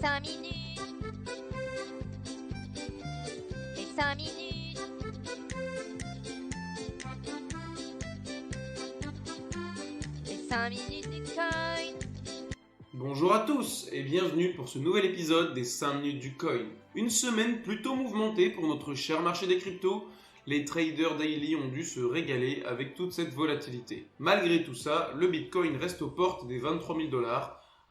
5 minutes. Les 5 minutes. Les 5 minutes du coin. Bonjour à tous et bienvenue pour ce nouvel épisode des 5 minutes du coin. Une semaine plutôt mouvementée pour notre cher marché des cryptos. Les traders daily ont dû se régaler avec toute cette volatilité. Malgré tout ça, le Bitcoin reste aux portes des 23 000 $,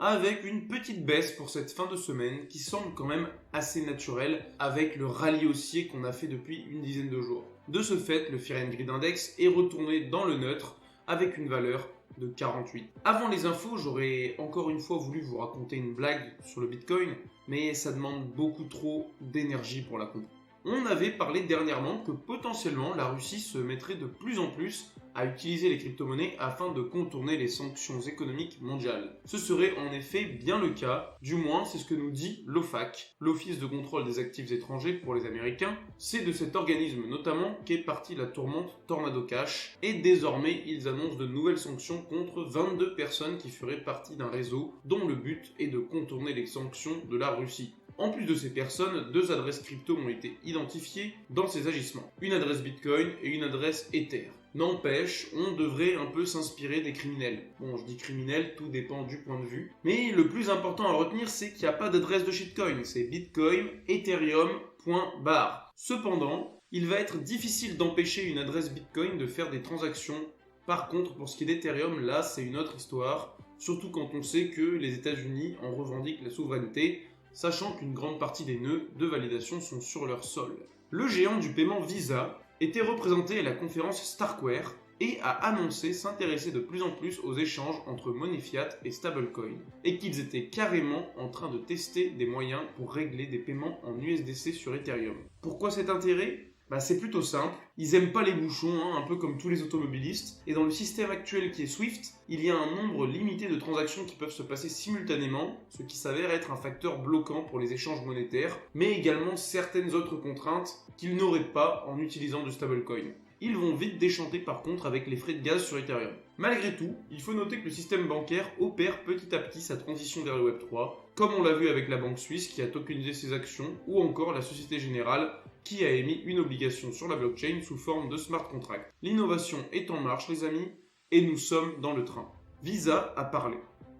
avec une petite baisse pour cette fin de semaine qui semble quand même assez naturelle avec le rallye haussier qu'on a fait depuis une dizaine de jours. De ce fait, le Fear and Greed Index est retourné dans le neutre avec une valeur de 48. Avant les infos, j'aurais encore une fois voulu vous raconter une blague sur le Bitcoin, mais ça demande beaucoup trop d'énergie pour la comprendre. On avait parlé dernièrement que potentiellement la Russie se mettrait de plus en plus à utiliser les crypto-monnaies afin de contourner les sanctions économiques mondiales. Ce serait en effet bien le cas, du moins c'est ce que nous dit l'OFAC, l'Office de contrôle des actifs étrangers pour les Américains. C'est de cet organisme notamment qu'est partie la tourmente Tornado Cash, et désormais ils annoncent de nouvelles sanctions contre 22 personnes qui feraient partie d'un réseau dont le but est de contourner les sanctions de la Russie. En plus de ces personnes, 2 adresses crypto ont été identifiées dans ces agissements. Une adresse Bitcoin et une adresse Ether. N'empêche, on devrait un peu s'inspirer des criminels. Bon, je dis criminels, tout dépend du point de vue. Mais le plus important à retenir, c'est qu'il n'y a pas d'adresse de shitcoin. C'est Bitcoin, Ethereum.bar. Cependant, il va être difficile d'empêcher une adresse Bitcoin de faire des transactions. Par contre, pour ce qui est d'Ethereum, là, c'est une autre histoire. Surtout quand on sait que les États-Unis en revendiquent la souveraineté, sachant qu'une grande partie des nœuds de validation sont sur leur sol. Le géant du paiement Visa était représenté à la conférence Starkware et a annoncé s'intéresser de plus en plus aux échanges entre monnaie fiat et stablecoin, et qu'ils étaient carrément en train de tester des moyens pour régler des paiements en USDC sur Ethereum. Pourquoi cet intérêt ? C'est plutôt simple, ils aiment pas les bouchons, un peu comme tous les automobilistes, et dans le système actuel qui est Swift, il y a un nombre limité de transactions qui peuvent se passer simultanément, ce qui s'avère être un facteur bloquant pour les échanges monétaires, mais également certaines autres contraintes qu'ils n'auraient pas en utilisant du stablecoin. Ils vont vite déchanter par contre avec les frais de gaz sur Ethereum. Malgré tout, il faut noter que le système bancaire opère petit à petit sa transition vers le Web3, comme on l'a vu avec la banque suisse qui a tokenisé ses actions, ou encore la Société Générale qui a émis une obligation sur la blockchain sous forme de smart contract. L'innovation est en marche les amis, et nous sommes dans le train. Visa a parlé.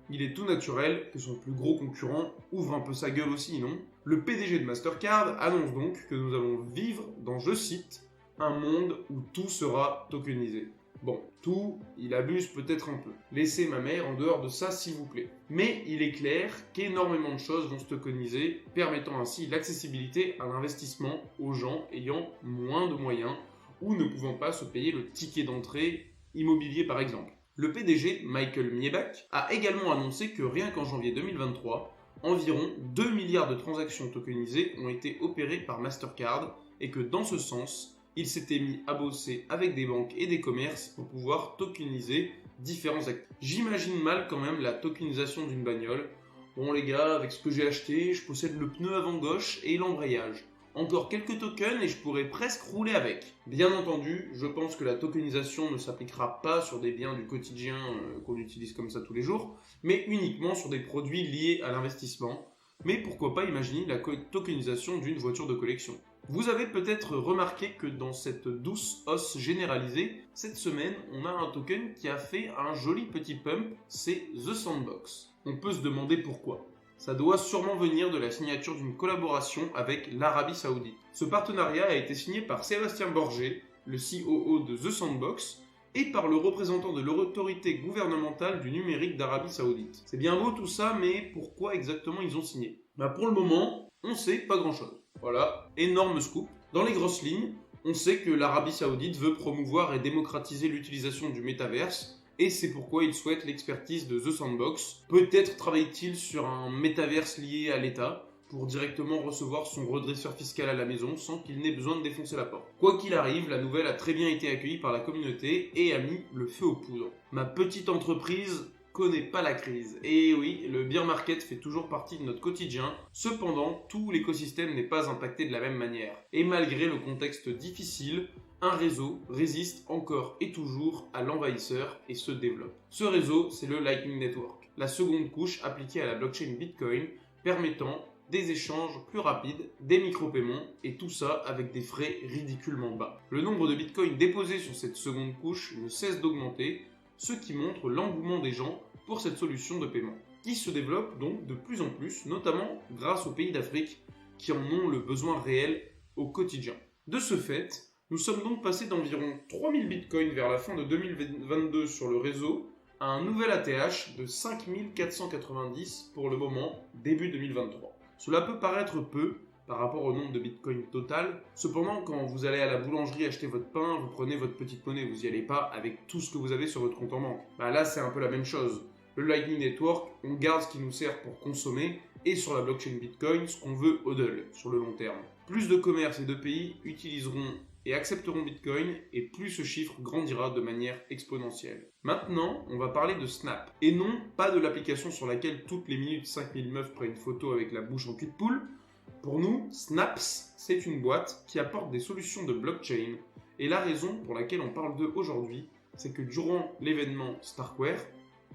Il est tout naturel que son plus gros concurrent ouvre un peu sa gueule aussi, non ? Le PDG de Mastercard annonce donc que nous allons vivre dans, je cite, un monde où tout sera tokenisé. Bon, tout, il abuse peut-être un peu. Laissez ma mère en dehors de ça s'il vous plaît. Mais il est clair qu'énormément de choses vont se tokeniser, permettant ainsi l'accessibilité à l'investissement aux gens ayant moins de moyens ou ne pouvant pas se payer le ticket d'entrée immobilier par exemple. Le PDG, Michael Miebach, a également annoncé que rien qu'en janvier 2023, environ 2 milliards de transactions tokenisées ont été opérées par Mastercard et que dans ce sens, il s'était mis à bosser avec des banques et des commerces pour pouvoir tokeniser différents actifs. J'imagine mal quand même la tokenisation d'une bagnole. Bon les gars, avec ce que j'ai acheté, je possède le pneu avant gauche et l'embrayage. Encore quelques tokens et je pourrais presque rouler avec. Bien entendu, je pense que la tokenisation ne s'appliquera pas sur des biens du quotidien qu'on utilise comme ça tous les jours, mais uniquement sur des produits liés à l'investissement. Mais pourquoi pas imaginer la tokenisation d'une voiture de collection. Vous avez peut-être remarqué que dans cette douce hausse généralisée, cette semaine, on a un token qui a fait un joli petit pump, c'est The Sandbox. On peut se demander pourquoi. Ça doit sûrement venir de la signature d'une collaboration avec l'Arabie Saoudite. Ce partenariat a été signé par Sébastien Borgé, le COO de The Sandbox, et par le représentant de l'autorité gouvernementale du numérique d'Arabie Saoudite. C'est bien beau tout ça, mais pourquoi exactement ils ont signé ? Pour le moment, on sait pas grand-chose. Voilà, énorme scoop. Dans les grosses lignes, on sait que l'Arabie Saoudite veut promouvoir et démocratiser l'utilisation du métaverse, et c'est pourquoi il souhaite l'expertise de The Sandbox. Peut-être travaille-t-il sur un métaverse lié à l'État, pour directement recevoir son redresseur fiscal à la maison sans qu'il n'ait besoin de défoncer la porte. Quoi qu'il arrive, la nouvelle a très bien été accueillie par la communauté et a mis le feu aux poudres. Ma petite entreprise connaît pas la crise. Et oui, le bear market fait toujours partie de notre quotidien. Cependant, tout l'écosystème n'est pas impacté de la même manière. Et malgré le contexte difficile, un réseau résiste encore et toujours à l'envahisseur et se développe. Ce réseau, c'est le Lightning Network, la seconde couche appliquée à la blockchain Bitcoin, permettant des échanges plus rapides, des micro-paiements, et tout ça avec des frais ridiculement bas. Le nombre de bitcoins déposés sur cette seconde couche ne cesse d'augmenter, ce qui montre l'engouement des gens pour cette solution de paiement, qui se développe donc de plus en plus, notamment grâce aux pays d'Afrique qui en ont le besoin réel au quotidien. De ce fait, nous sommes donc passés d'environ 3000 bitcoins vers la fin de 2022 sur le réseau à un nouvel ATH de 5490 pour le moment, début 2023. Cela peut paraître peu par rapport au nombre de bitcoins total, cependant quand vous allez à la boulangerie acheter votre pain, vous prenez votre petite monnaie, vous n'y allez pas avec tout ce que vous avez sur votre compte en banque. Là c'est un peu la même chose. Le Lightning Network, on garde ce qui nous sert pour consommer, et sur la blockchain Bitcoin, ce qu'on veut hodl sur le long terme. Plus de commerces et de pays utiliseront et accepteront Bitcoin, et plus ce chiffre grandira de manière exponentielle. Maintenant, on va parler de Snap. Et non, pas de l'application sur laquelle toutes les minutes 5000 meufs prennent une photo avec la bouche en cul de poule. Pour nous, Snaps, c'est une boîte qui apporte des solutions de blockchain. Et la raison pour laquelle on parle d'eux aujourd'hui, c'est que durant l'événement Starkware,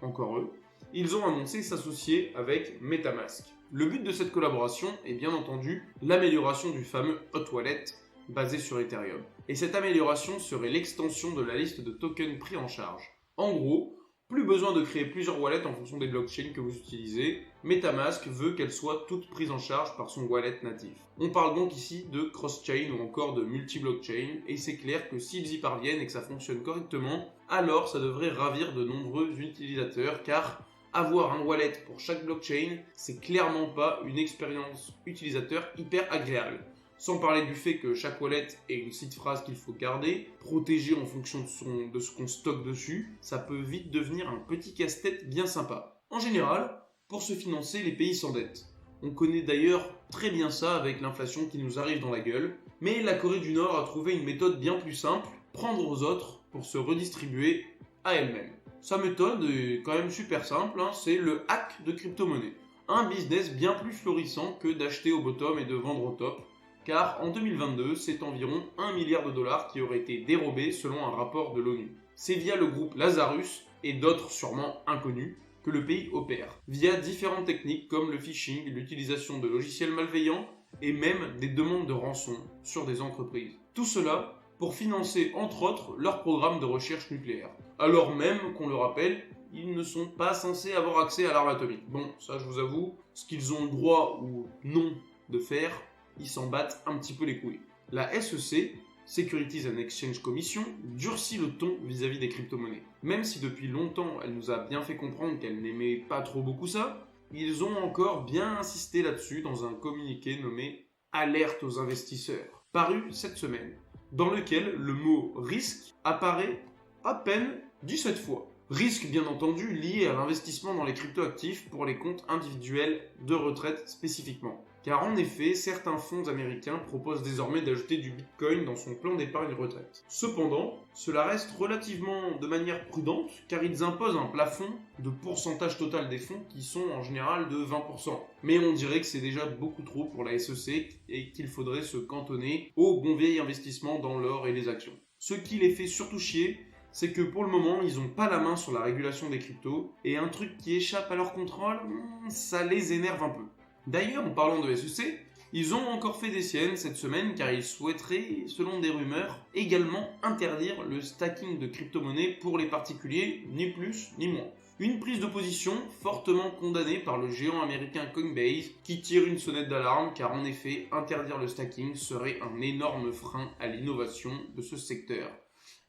encore eux, ils ont annoncé s'associer avec MetaMask. Le but de cette collaboration est bien entendu l'amélioration du fameux Hot Wallet basé sur Ethereum. Et cette amélioration serait l'extension de la liste de tokens pris en charge. En gros, plus besoin de créer plusieurs wallets en fonction des blockchains que vous utilisez, MetaMask veut qu'elles soient toutes prises en charge par son wallet natif. On parle donc ici de cross-chain ou encore de multi-blockchain, et c'est clair que s'ils y parviennent et que ça fonctionne correctement, alors ça devrait ravir de nombreux utilisateurs, car avoir un wallet pour chaque blockchain, c'est clairement pas une expérience utilisateur hyper agréable. Sans parler du fait que chaque wallet ait une seed phrase qu'il faut garder, protéger en fonction de ce qu'on stocke dessus, ça peut vite devenir un petit casse-tête bien sympa. En général, pour se financer, les pays s'endettent. On connaît d'ailleurs très bien ça avec l'inflation qui nous arrive dans la gueule, mais la Corée du Nord a trouvé une méthode bien plus simple, prendre aux autres pour se redistribuer à elle-même. Sa méthode est quand même super simple, c'est le hack de crypto-monnaie. Un business bien plus florissant que d'acheter au bottom et de vendre au top, car en 2022, c'est environ 1 milliard de dollars qui auraient été dérobés selon un rapport de l'ONU. C'est via le groupe Lazarus, et d'autres sûrement inconnus, que le pays opère, via différentes techniques comme le phishing, l'utilisation de logiciels malveillants, et même des demandes de rançon sur des entreprises. Tout cela pour financer entre autres leur programme de recherche nucléaire. Alors même qu'on le rappelle, ils ne sont pas censés avoir accès à l'arme atomique. Bon, ça je vous avoue, ce qu'ils ont le droit ou non de faire, ils s'en battent un petit peu les couilles. La SEC, Securities and Exchange Commission, durcit le ton vis-à-vis des crypto-monnaies. Même si depuis longtemps elle nous a bien fait comprendre qu'elle n'aimait pas trop beaucoup ça, ils ont encore bien insisté là-dessus dans un communiqué nommé « Alerte aux investisseurs », paru cette semaine, dans lequel le mot « risque » apparaît à peine 17 fois. Risque bien entendu lié à l'investissement dans les cryptoactifs pour les comptes individuels de retraite spécifiquement. Car en effet, certains fonds américains proposent désormais d'ajouter du Bitcoin dans son plan d'épargne retraite. Cependant, cela reste relativement de manière prudente car ils imposent un plafond de pourcentage total des fonds qui sont en général de 20%. Mais on dirait que c'est déjà beaucoup trop pour la SEC et qu'il faudrait se cantonner au bon vieil investissement dans l'or et les actions. Ce qui les fait surtout chier, c'est que pour le moment, ils n'ont pas la main sur la régulation des cryptos et un truc qui échappe à leur contrôle, ça les énerve un peu. D'ailleurs, en parlant de SEC, ils ont encore fait des siennes cette semaine car ils souhaiteraient, selon des rumeurs, également interdire le stacking de crypto-monnaies pour les particuliers, ni plus ni moins. Une prise de position fortement condamnée par le géant américain Coinbase qui tire une sonnette d'alarme car en effet, interdire le stacking serait un énorme frein à l'innovation de ce secteur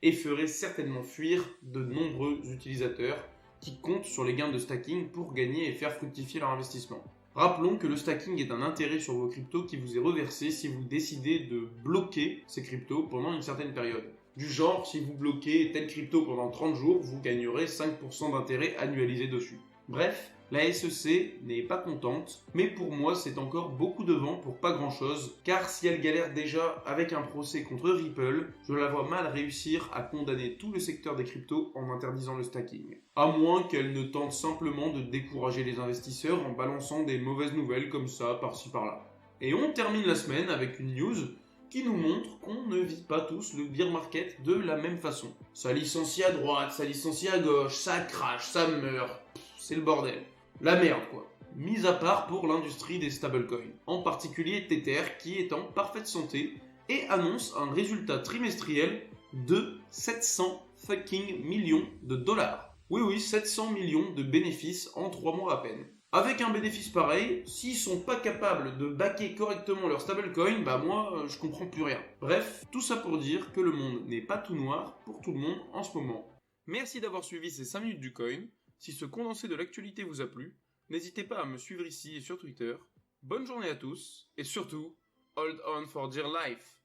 et ferait certainement fuir de nombreux utilisateurs qui comptent sur les gains de stacking pour gagner et faire fructifier leur investissement. Rappelons que le stacking est un intérêt sur vos cryptos qui vous est reversé si vous décidez de bloquer ces cryptos pendant une certaine période. Du genre, si vous bloquez telle crypto pendant 30 jours, vous gagnerez 5% d'intérêt annualisé dessus. Bref, la SEC n'est pas contente, mais pour moi c'est encore beaucoup de vent pour pas grand chose, car si elle galère déjà avec un procès contre Ripple, je la vois mal réussir à condamner tout le secteur des cryptos en interdisant le stacking. À moins qu'elle ne tente simplement de décourager les investisseurs en balançant des mauvaises nouvelles comme ça, par-ci par-là. Et on termine la semaine avec une news qui nous montre qu'on ne vit pas tous le bear market de la même façon. Ça licencie à droite, ça licencie à gauche, ça crache, ça meurt, c'est le bordel. La merde quoi. mis à part pour l'industrie des stablecoins, en particulier Tether qui est en parfaite santé et annonce un résultat trimestriel de 700 fucking millions de dollars. Oui, 700 millions de bénéfices en 3 mois à peine. Avec un bénéfice pareil, s'ils sont pas capables de backer correctement leur stablecoin, bah moi je comprends plus rien. Bref, tout ça pour dire que le monde n'est pas tout noir pour tout le monde en ce moment. Merci d'avoir suivi ces 5 minutes du coin. Si ce condensé de l'actualité vous a plu, n'hésitez pas à me suivre ici et sur Twitter. Bonne journée à tous, et surtout, hold on for dear life.